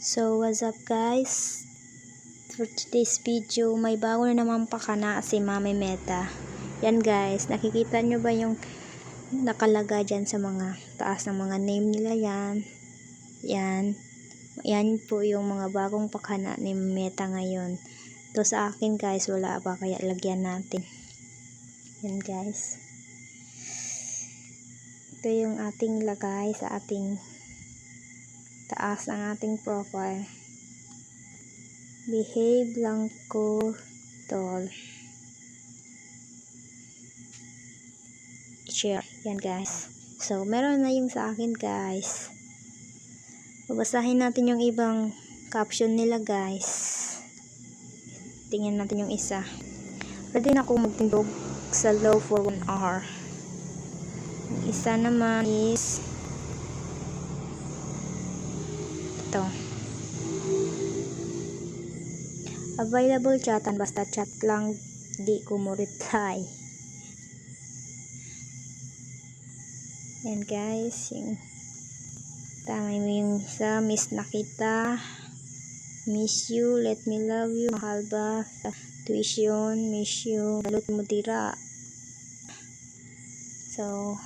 So what's up guys, for today's video may bago na naman pakana si Mami Meta. Yan guys, nakikita nyo ba yung nakalaga dyan sa mga taas ng mga name nila? Yan po yung mga bagong pakana ni Meta ngayon. Ito sa akin guys, wala pa, kaya lagyan natin. Yan guys, ito yung ating lagay sa ating taas ng ating profile. Behave lang ko tol. Share. Yan guys. So, meron na yung sa akin guys. Babasahin natin yung ibang caption nila guys. Tingnan natin yung isa. Pwede na akong magtindog sa low for 1 hour. Yung isa naman is ito. Available chatan, basta chat lang, di ko mo reply. Yan guys, yung tama mo yung isa, miss na kita, miss you, let me love you, mahal ba sa tuition, miss you, balot mo dira. So